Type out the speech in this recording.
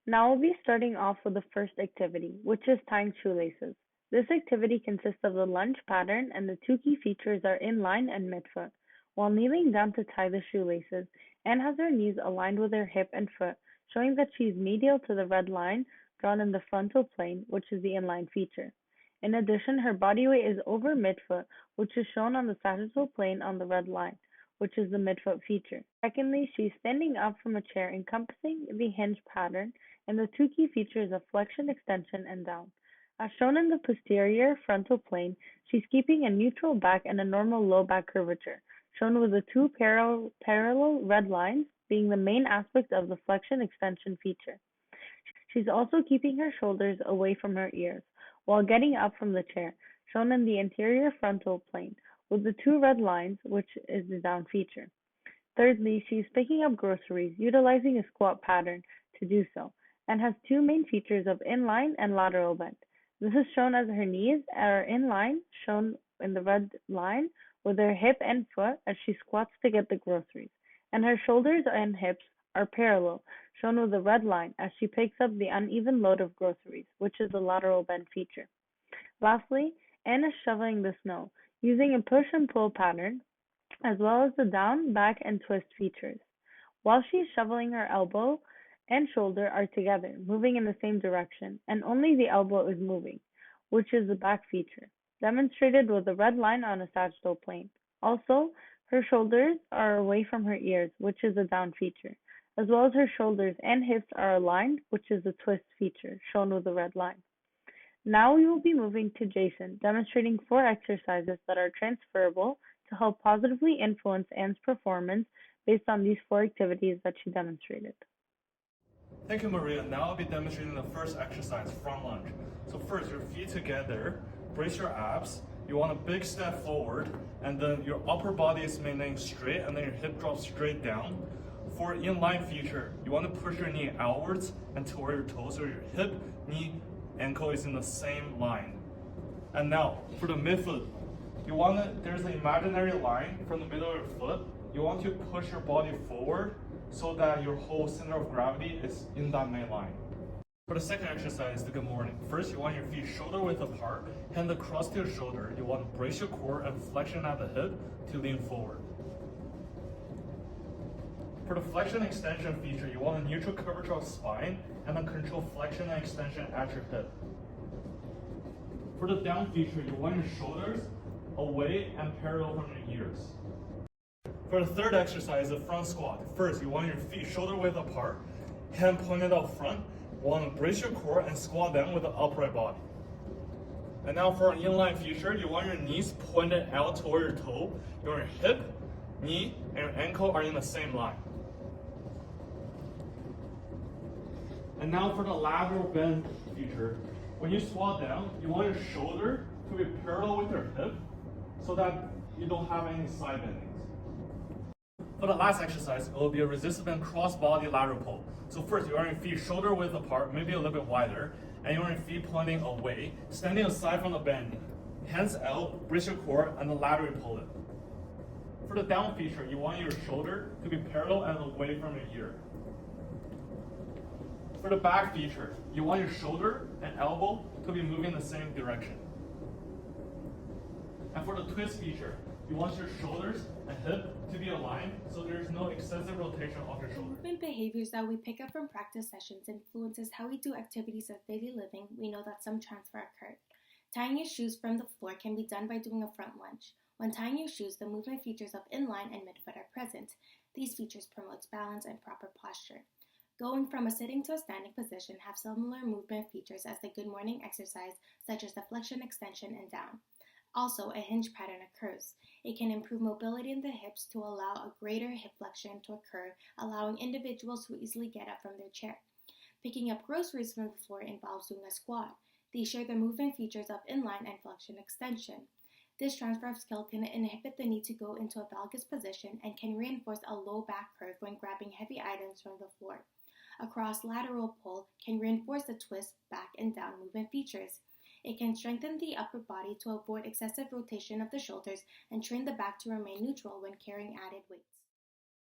Now we'll be starting off with the first activity, which is tying shoelaces. This activity consists of the lunge pattern, and the two key features are inline and midfoot. While kneeling down to tie the shoelaces, Anne has her knees aligned with her hip and foot, showing that she is medial to the red line drawn in the frontal plane, which is the inline feature. In addition, her body weight is over midfoot, which is shown on the sagittal plane on the red line, which is the midfoot feature. Secondly, she is standing up from a chair encompassing the hinge pattern and the two key features of flexion, extension, and down. As shown in the posterior frontal plane, she's keeping a neutral back and a normal low back curvature, shown with the two parallel red lines being the main aspect of the flexion extension feature. She's also keeping her shoulders away from her ears while getting up from the chair, shown in the anterior frontal plane, with the two red lines, which is the down feature. Thirdly, she is picking up groceries, utilizing a squat pattern to do so, and has two main features of inline and lateral bend. This is shown as her knees are inline, shown in the red line, with her hip and foot as she squats to get the groceries, and her shoulders and hips are parallel, shown with the red line as she picks up the uneven load of groceries, which is the lateral bend feature. Lastly, Anne is shoveling the snow, using a push and pull pattern, as well as the down, back, and twist features. While she is shoveling, her elbow and shoulder are together, moving in the same direction, and only the elbow is moving, which is the back feature, demonstrated with the red line on a sagittal plane. Also, her shoulders are away from her ears, which is the down feature, as well as her shoulders and hips are aligned, which is the twist feature, shown with the red line. Now we will be moving to Jason, demonstrating 4 exercises that are transferable to help positively influence Anne's performance based on these 4 activities that she demonstrated. Thank you, Maria. Now I'll be demonstrating the first exercise, front lunge. So first, your feet together, brace your abs. You want a big step forward, and then your upper body is remaining straight, and then your hip drops straight down. For inline feature, you want to push your knee outwards and toward your toes, so your hip, knee, ankle is in the same line. And now, for the midfoot, there's an imaginary line from the middle of your foot. You want to push your body forward so that your whole center of gravity is in that main line. For the second exercise, the good morning. First, you want your feet shoulder width apart, hand across to your shoulder. You want to brace your core and flexion at the hip to lean forward. For the flexion extension feature, you want a neutral curvature of spine and then control flexion and extension at your hip. For the down feature, you want your shoulders away and parallel from your ears. For the third exercise, the front squat. First, you want your feet shoulder width apart, hand pointed out front. You want to brace your core and squat down with the upright body. And now for an inline feature, you want your knees pointed out toward your toe. Your hip, knee, and your ankle are in the same line. And now for the lateral bend feature. When you squat down, you want your shoulder to be parallel with your hip so that you don't have any side bendings. For the last exercise, it will be a resisted bend crossbody lateral pull. So first, you want your feet shoulder width apart, maybe a little bit wider, and you want your feet pointing away, standing aside from the bend. Hands out, brace your core, and then laterally pull it. For the down feature, you want your shoulder to be parallel and away from your ear. For the back feature, you want your shoulder and elbow to be moving in the same direction. And for the twist feature, you want your shoulders and hip to be aligned so there is no excessive rotation of your shoulder. Movement behaviors that we pick up from practice sessions influences how we do activities of daily living. We know that some transfer occurred. Tying your shoes from the floor can be done by doing a front lunge. When tying your shoes, the movement features of inline and midfoot are present. These features promotes balance and proper posture. Going from a sitting to a standing position have similar movement features as the good morning exercise, such as the flexion, extension, and down. Also, a hinge pattern occurs. It can improve mobility in the hips to allow a greater hip flexion to occur, allowing individuals to easily get up from their chair. Picking up groceries from the floor involves doing a squat. These share the movement features of inline and flexion extension. This transfer of skill can inhibit the need to go into a valgus position and can reinforce a low back curve when grabbing heavy items from the floor. A cross-lateral pull can reinforce the twist, back, and down movement features. It can strengthen the upper body to avoid excessive rotation of the shoulders and train the back to remain neutral when carrying added weights.